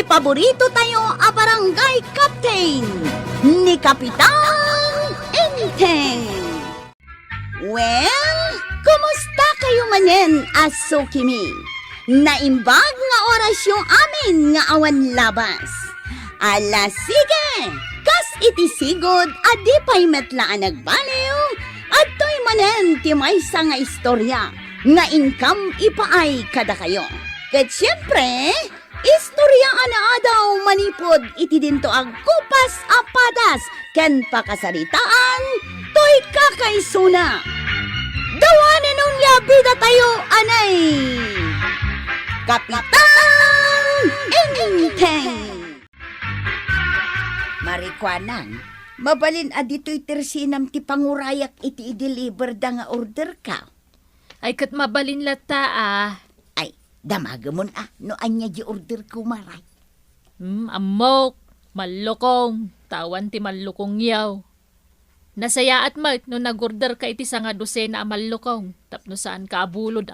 paborito tayo a barangay captain ni Kapitan Enteng. Well, kumusta kayo manen, aso kimi? Naimbag nga oras yung amin nga awan labas. Ala sige, kas iti sigod adi pa'y metlaan nagbaliw at to'y manen ti maysa nga istorya nga income ipaay kada kayo. Ket siyempre, istorya ana daw manipod iti dinto ang kupas apadas ken pakasaritaan to'y kakaisuna. Dawanan nung labida tayo anay Kapitan Enteng. Marikwanan, mabalin adito'y tersinam ti pangurayak iti i-deliver da nga order ka. Ay kat mabalin lata Ay, damagamon no anya di order ko maray. Amok, malukong, tawan ti malukong yaw. Nasaya at mat no nag-order ka iti nga dosena a malukong. Tapno saan ka abulod.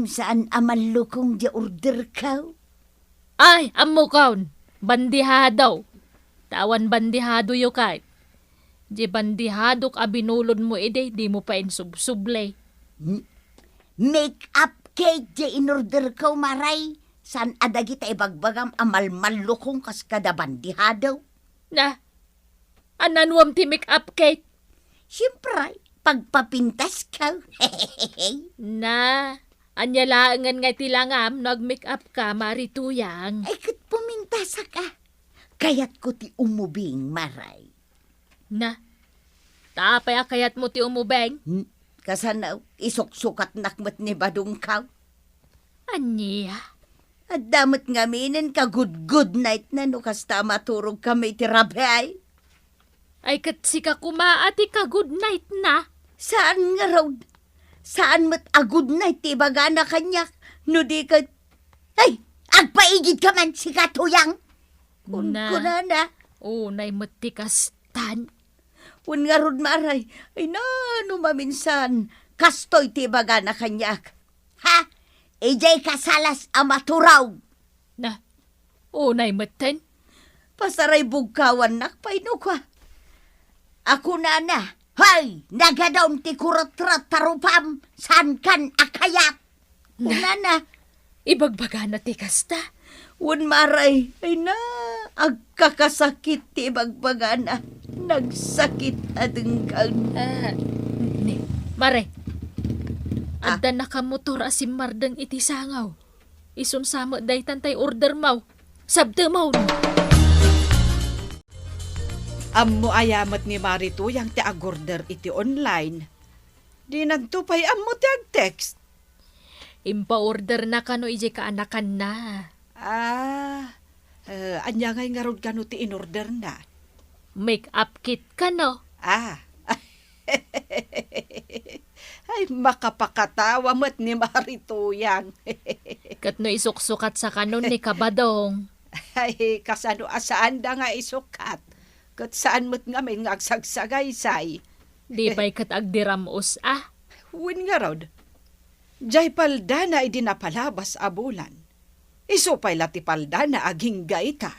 Saan amalukong di order ka? Ay, amokon, bandihadaw. Tawan bandihado yo kahit. Di bandihadok abinulod mo ide, di mo pa insubsublay. Make-up cake di in-order ka maray. Saan adagita ibagbagam amalmalukong kas kada bandihadaw? Na, ananwam ti make-up cake. Siyempre, pagpapintas ka. Na, anyalaangan nga tilangam, nag-make-up ka, marituyang. Ay, kat pumintas ka. Kayat ko ti umubing maray. Na, tapay kayat mo ti umubeng? Kasanaw, isuksukat nakmat ni badong kaw. Anya? At damot nga minin ka good night na no kasta maturog kami ti rabay. Ay kat sika kumaati ka good night na. Saan nga raw? Saan mat a good night ti baga na kanyak? No di ka... Ay! Agpaigid ka man si katuyang! Kuna na. Unay matikastan. Un nga rod maray. Ay na, no maminsan. Kastoy ti baga na kanyak. Ha? Ejay kasalas amaturaw. Na, unay maten. Pasaray bugkawan nakpaino ka. Ako na. Hay! Nagadawm ti kurot-rot tarupam. San kan akayat? Kuna na. Ibagbaga na ti kasta. Un maray. Ay na. Agkakasakit ti ibagbaga na. Nagsakit adenggang. Ni, mare. Adda nakamotor asim mardang iti sangaw. Isun samo day tantay order maw. Sabda maw. Ammo ayamat ni Marito yang ti agorder iti online. Di nagtupay ammo ti ag-text. Impa-order na kano ije kaanakan na. Anya ngay nga rod kano ti in-order na. Make-up kit ka no? Ay, makapakatawa mo't ni Marito yang. Kat no isuksukat sa kanon ni kabadong. Ay, kasano asaan da nga isukat. Kat saan mo't nga may ngagsagsagaysay. Di ba'y kat agdiramos Win nga rod. Jay palda na idinapalabas abulan. Iso pa'y lati palda na aging gaita.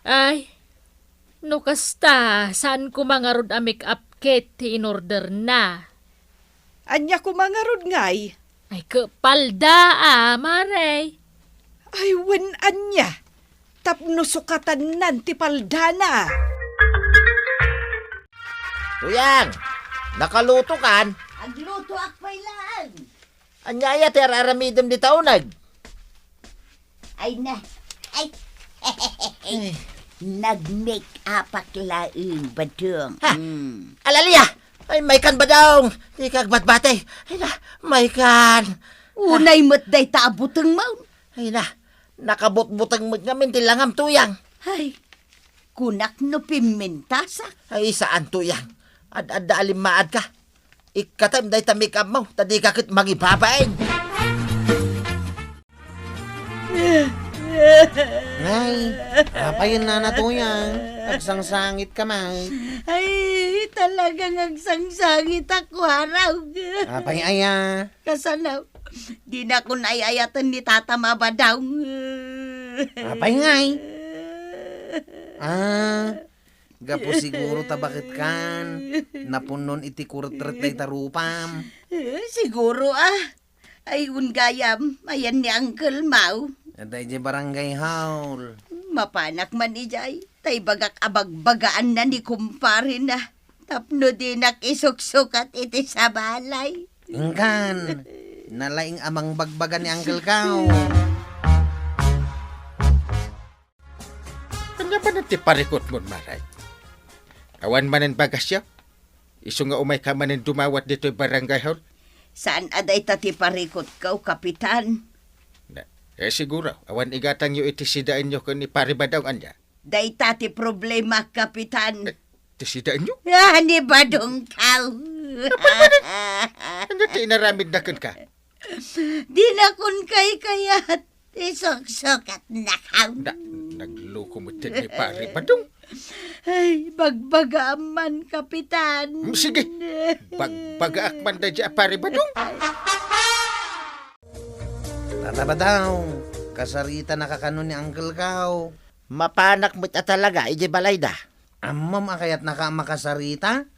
Ay, no kasta, saan ko mga rod a make-up kit in-order na? Anya ko mga rod ngay. Ay, kapalda maray. Ay, wen anya. Tapno sukatan nan ti palda na. Tuyang, nakaluto kan? Agluto akpay lang. Anyaya ti araramidem di taunag. Ay na. Ay. Nag-make up aklaing badong. Ha? Alaliya! Ay, may kan ba daw? Di kagbatbate. Ay na, may kan. Unay mo't day taabutang maun. Ay na, nakabut-butang mo't ngamin tilangam tuyang. Ay, kunak no pimintasak. Ay, saan tuyang? Ad-adda alimaad ka. Ikatam day ta make up mo, tadi kakit magibabain. Ay, apayin na natuyang. Agsangsangit ka, may. Ay, talagang agsangsangit ako haraw. Apay aya. Kasanaw, di na ko naayayatan ni Tata Mabadaw. Pahingay. Gapo siguro ta bakit kan. Napunon iti kurtret day tarupam. Siguro ayun gayam, ayan ni Uncle Mau. Aday di barangay haul. Mapanak man ijay, tay bagak abagbagaan na ni kumpare na. Tapno din isuksukat iti sa balay. Ingkan. Nalaing amang bagbagan ni Uncle Kao. Kanya ba na ti parikot mo, Maray? Awan manen bagas siya? Iso nga umay ka manen dumawat dito'y barangay hall? Saan aday tati parikot kaw, kapitan? Siguro, awan igatang yu itisidaan nyo kung ni paribadaw anya. Day tati problema, kapitan. Tisidaan nyo? Ni badong kaw. Ano ti inaramid na kun ka? Di na kun kayat isuksukat na kaw. Nagloko mo din ni paribadaw. Ay, bagbagaman, kapitan. Sige, bagbagaak man da dya paribadaw. Tataba daw. Kasarita nakakano ni Uncle Kao. Mapanak mo't talaga, ije balay da. Amam akayat nakamakasarita?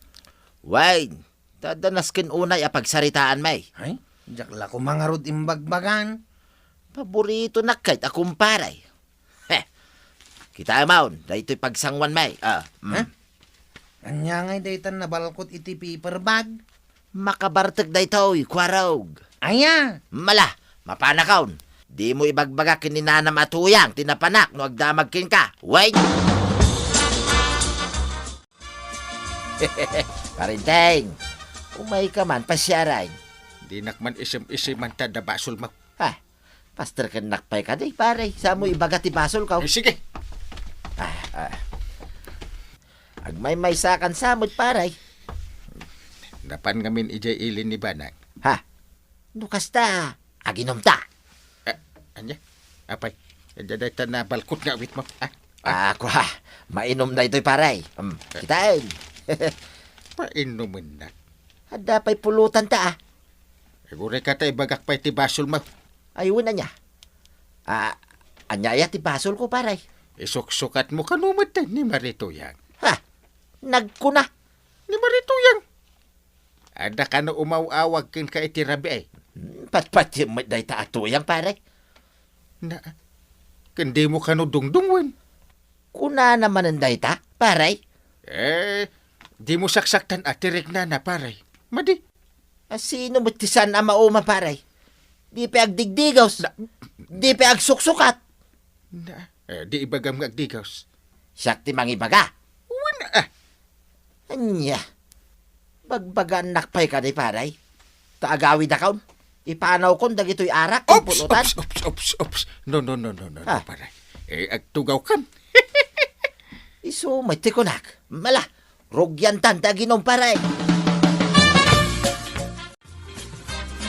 Wait, tadanaskin unay apagsaritaan may. Ay, jakla ko mangarod imbagbagan. Paborito na kahit akong paray. Heh, kita maun, dahito'y pagsangwan may. Anya ngay daytan na balkot iti paper bag. Makabartag dahito'y kwarog. Aya! Mala, mapanakaon. Di mo ibagbaga kininanam atuyang, tinapanak, no agdamagkin ka. Wait! Parinteng, umay ka man, pasyaray. Di nakman isim-isim man tada basol mo. Ha, pastor ka nakpay ka di, pare. Sa mo ibaga ti basol ka. Sige, Agmay-may sakan samod, pare. napan ngamin ijay ilin ni Banay. Ha, nukas ta, aginom ta. Anya, apay, daday ta na balkot nga awit mo. Ako ha, mainom na ito'y pare. Kitain. Painumin na. Hada pa'y pulutan ta Siguro ka tayo bagak pa iti basol mo. Ayun na niya. Anyaya ti basol ko, pare. Isuksukat mo kanumad tayo ni Marituyang. Ha, nagkuna. Ni Marituyang. Ada ka na umaw-awag kin ka iti rabi ay. Pat-pat yung day ta atuyang, pare. Na, kundi mo ka no dungdungwan. Kuna naman ang day ta, pare. Di mo saksaktan atirik na pare. Madi. Sino mo tisan ang mauma, pare? Di pa agdigdigaws. Di pa agsuksukat. Na, di ibagam nga agdigaws. Siyak ti mangibaga. Wana Anya. Bagbagan nakpay ka di, pare. Taagawi na kaon. Ipanaw kon dagito'y arak kung pulutan. Ops. No, Ha? pare. Agtugaw kan. Iso, may tikunak. Mala, rogyantan taginom, pare.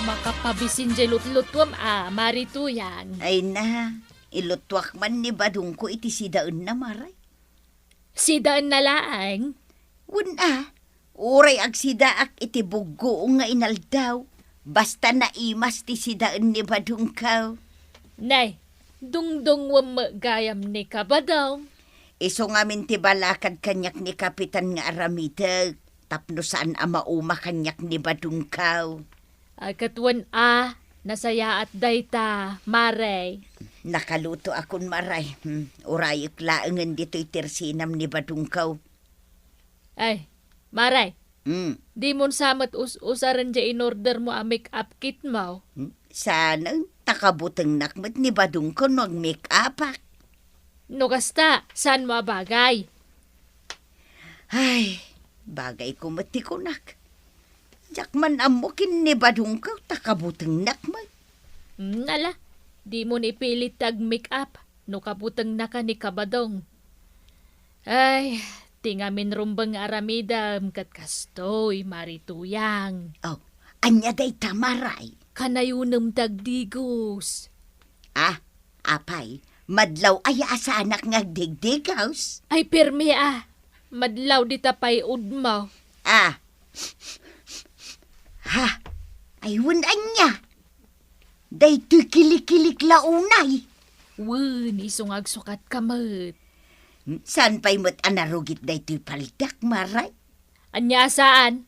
Makapabisin jay lutlutwam Marituyang. Ay na, ilutwak man ni badong ko iti sidaan na maray. Sidaan na laang. Wuna, uray ag sidaak iti bugo nga inaldaw. Basta naimas ti sidaan ni badong kaw. Nay, dungdong wam gayam ni kabadaw. Iso ngamin ti balakad kanyak ni kapitan nga aramidag. Tapno saan mauma kanyak ni badong kaw. Agkatwan nasaya at dayta, Maray. Nakaluto akon maray. Urayik laangan dito'y tersinam ni badong kaw. Ay, Maray, Hmm. di mon samat usaran dya in order mo make-up kit mo. Sana takabutang nakmat ni badong ko no make-upak. No kasta, saan mo bagay? Ay, bagay ko matikunak. Jakman amukin ni badong ko takabutang nakmat. Ala, di mo ni pilit tag make-up. No kabutang na ka ni kabadong. Ay, tingamin rumbang aramidam kat kastoy, Marituyang. Oh, anya day tamaray. Kanayunam tagdigos. Apay, madlaw ay asa anak nga digdigaws. Ay, pirmi madlaw di tapay udmaw. Ayun anya. Day tu kilik-kilik launay. Wen, isungag sukat kamot. San pa'y mo't anarugit da ito'y paldak, maray? Anya saan?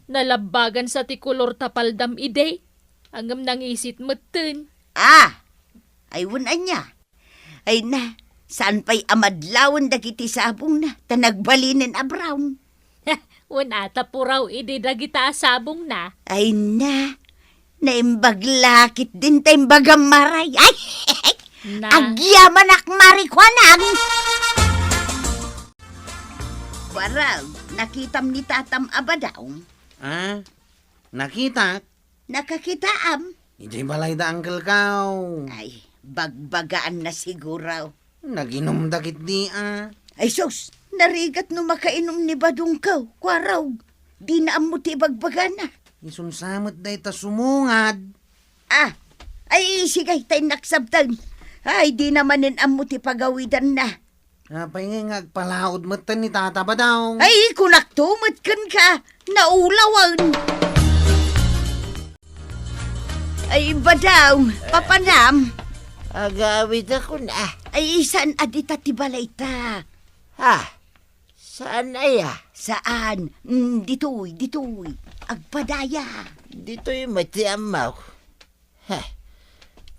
Nalabagan sa tikulor tapaldam ide. Angam nang isit meten. Ah, ay wunan niya. Ay na, saan pa'y amadlawon dagiti sabong na, tanagbalinin a brown. Wen ata puraw ide dagita asabong na. Ay na, naimbaglakit din taimbagang maray. Ay, Na, agyaman ak marikwanang. Parang, nakitam ni tatam abadaw. Ah, nakita? Nakakitaam. Ijay balay da uncle kao. Ay, bagbagaan na siguro. Naginom dakit di Ay sus, narigat no makainom ni Badong kaw, kwaraw. Di na ang muti bagbagan na. Isunsamot da ita sumungad. Ah, ay sigay tayo naksabtan. Ay, di namanin ang muti pagawidan na. Apay nga agpalaod matan ni tata ba daw? Ay, kunaktumot kan ka, naulawan. Ay, Badaw, papanam. Agawid ako na. Ay, saan adita tibalay ta? Ha? Saan aya? Saan? Ditoy. Agpadaya. Dito'y matiamaw. Ha?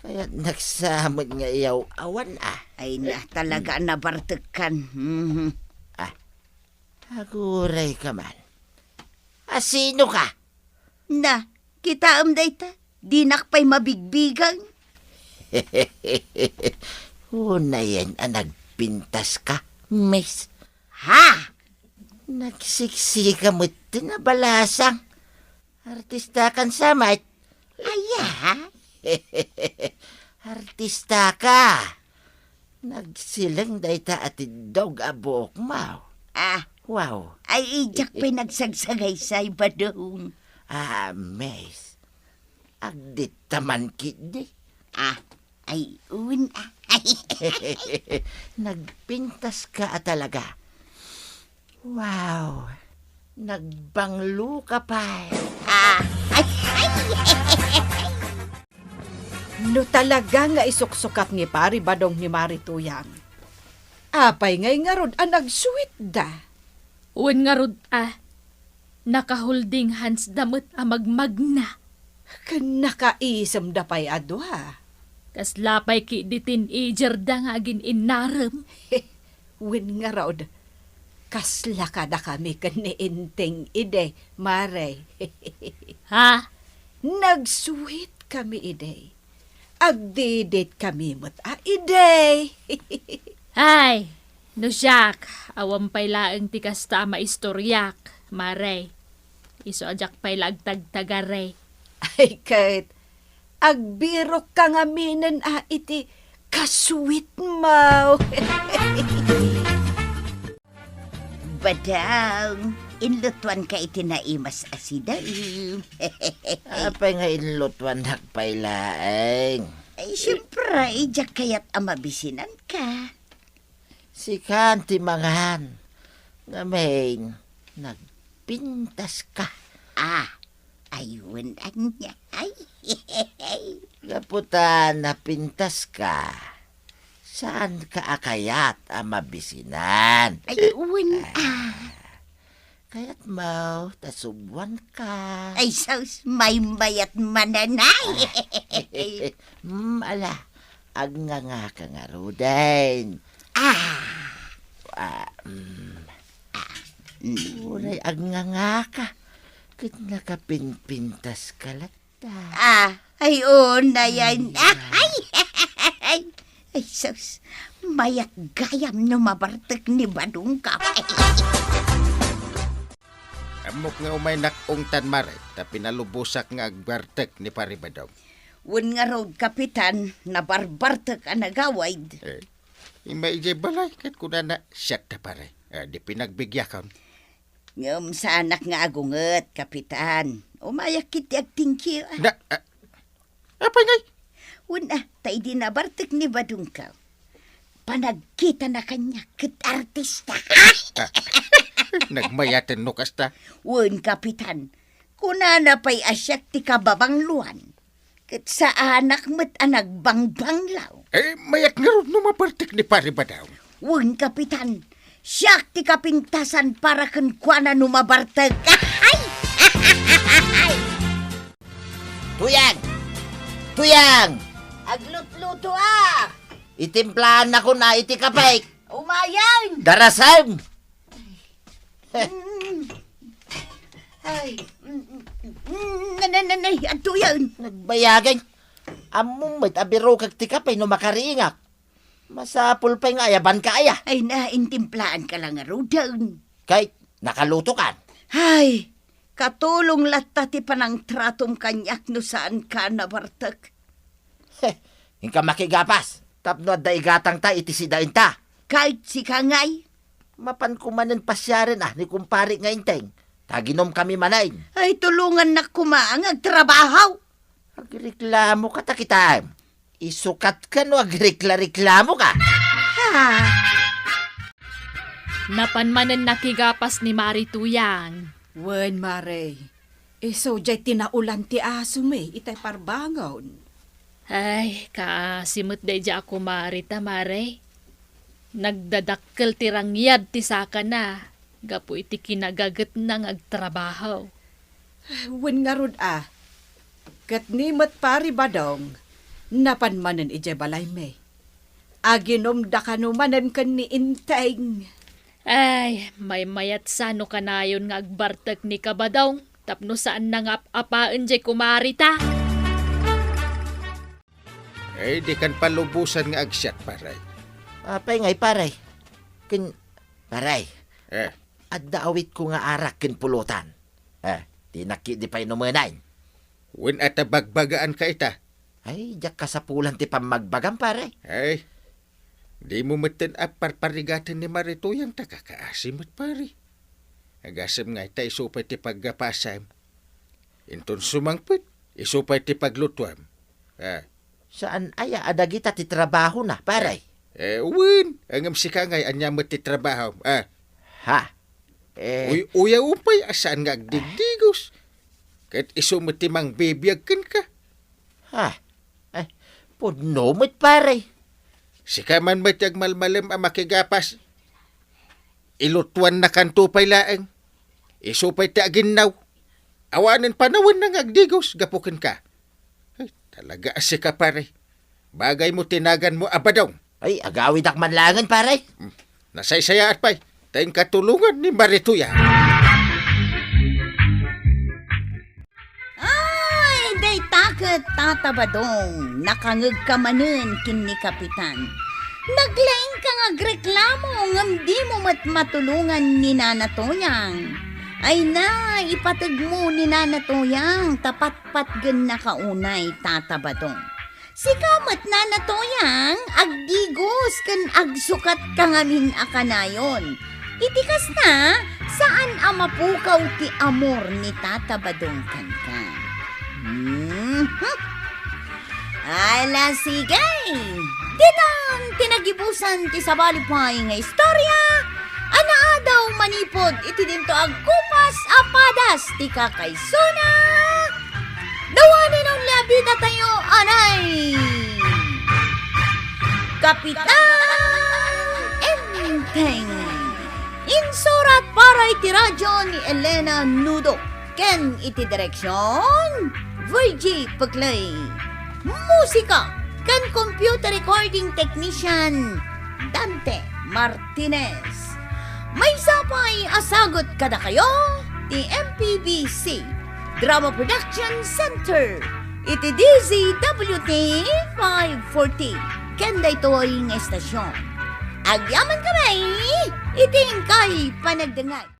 Kaya nagsamot nga iyaw awan Ay na, talaga nabartekan. Aguray ka man. Sino ka? Na, kita am dayta. Di nakpay mabigbigang. Una yan nagpintas ka, miss. Ha? Nagsiksika mo tinabalasang. Artista kan samat. Aya? Artista ka. Nagsilang dayta at dog abok mau. Ah, Wow. ay ijak pa'y nagsagsagay sa Badong. Miss. Agdit taman kidi. Ah, ay uwin Ay, Nagpintas ka talaga. Wow. Nagbanglo ka pa. ay. No talaga nga isuksukat ni pari Badong ni Marituyang. Apay ngay nga rod ang nagsuwit da. wen nga rod nakaholding hands damot a magmagna. Nakaisam da pa'y adwa. Kas lapay ki di teenager da nga agin inarem. Win nga rod. Kasla ka da kami kaniinteng ide, Maray. Ha? Nagsuwit kami ide. Agdidit kami mo't ide. Ay, no siyak, awam pay laeng tikas ta maistoryak, maray. Iso ajak pay lagtagtagaray. Ay, kahit agbiro ka nga minan iti kasuwit mo. Badaw, inlutuan ka itinaimas asida. Apay nga inlotwan hakpailaeng. Ay, siyempre, ijak kaya't amabisinan ka. Si Kanti mangan. Ngamain, nagpintas ka. Ayun ang niya. Ay, Gaputan na pintas ka. Saan ka akayat ang mabisinan? ayun Kaya't mau, tasubwan ka. Ay, saus, may mayat mananay. Ala, ag nga ka nga rudain. Unay ag nga ka. Kit nakapinpintas ka lata. Ayun na yan. Ay, saus, mayat gayam no mabartek ni Badong ka. Amok nga umay nakong tanmaray, ta pinalubusak nga agbartek ni Pari Badong. Wen nga road kapitan, nabarbartek ang nagawaid. Imay ijay balay, kat kuna na siyak na pare. Di pinagbigyakan. Ngam sa anak nga agunget, kapitan. Umayak kiti ag tingkir. Na, apay ngay? Una, tay di nabartek ni Badong ka. Panagkita na kanya, kit artista. Nagmayatan no kasta. Wen, kapitan, kuna na pa'y asyak ti kababangluan. Kat sa anak mo't nagbangbanglaw. Mayak nga ron numapartik ni pare Badong. Wun, Kapitan. Siyak ti kapintasan para kan kuana numabartag. Ay! Tuyang! Tuyang! Aglut-luto Itimplahan ako na iti kapay. Umayan! Darasam! Ay, nanay, ato yan. Nagbayagan. Among may abiro kag ti kapay no makariingak. Masapul pa nga ayaban ka aya. Ay, naintimplaan ka lang nga rodan. Kahit nakaluto ka. Ay, katulong latta ti panang tratom kanyak no saan ka nabartag. Hinka makigapas. Tapno at daigatang ta itisidain ta. Kahit si Kangay. Mapan kumanan pasyarin ni kumpari nga inteng. Taginom kami manain. Ay, tulungan na kumaang agtrabahaw. Agreklamo ka ta kita. Isukat ka no agrekla-reklamo ka. Ha? Napanmanen nakigapas ni Mari Tuyang. Wen, Mare. So, jay tinaulan ti aso me, itay parbangon. Ay, kasimot day dya ako Marita, Mare. Nagdadakkel ti rangyad ti saka na. Gapo iti kinagagat nang agtrabaho. Wen nga rod Kat nimot pari Badong, napanmanen ijay balay me. Aginom da kanumanen kan ni inteng. Ay, may mayat sano kanayon nga agbartag ni Kabadong. Tapno saan nang apaan jay kumarita. Di kan palubusan nga agsyat, paray. Apay ngay paray. Paray. Eh, At daawit ko nga arak kin pulutan. Di pa inumanay. wen at bagbagaan ka ita. Ay, jak kasapulan ti pamagbagam paray. Ay, di mo matan parparigatan ni Marito yung takakaasimot pare. Agasam nga ita isupay ti paggapasam. Inton sumangpit, isupay ti paglutuam. Saan aya adagita ti trabaho na paray? Wen, angam si Kangay anyamot ti trabaho. Ha? Uya upay asaan nga agdigdigos. Kahit isumot ti mang bibiyagkan ka. Ha? Pudno mo't paray. Si kaman matiyag malmalam ang makigapas. Ilutuan na kantupay laeng. Isupay ti aginaw. Awanin panawan ng agdigos, gapukin ka. Ay, talaga si ka pare. Bagay mo tinagan mo abadong. Ay, agawid ak manlangan paray. Nasaysaya at pa'y. Tayong katulungan ni Marituya. Ay, day taket tatabadong. Nakangag ka manen kin ni Kapitan. Naglaing ka nga agreklamo ngam di mo matulungan ni Nana Toyang. Ay na, ipatag mo ni Nana Toyang, tapat-patgan na kaunay tatabadong. Si kamat Nana Toyang, agdigos kan agsukat ka ngamin akanayon. Itikas na, saan amapukaw ti amor ni tatabadong kanka. Ala sige, dinang tinagibusan ti sabalipay nga istorya, anaadaw manipod iti dinto agkupas apadas ti kakaysuna. Dawanin ang labida tayo, anay! Kapitan Enteng! Insurat para iti radyo ni Elena Nudo. Ken iti direksyon, Virgie Paglay. Musika, ken computer recording technician, Dante Martinez. May sapay asagot kada kayo, ti MPBC Drama Production Center. Iti DZWT 540. Ken daytoy nga estasyon. Agyaman kami, iting kay panagdangay.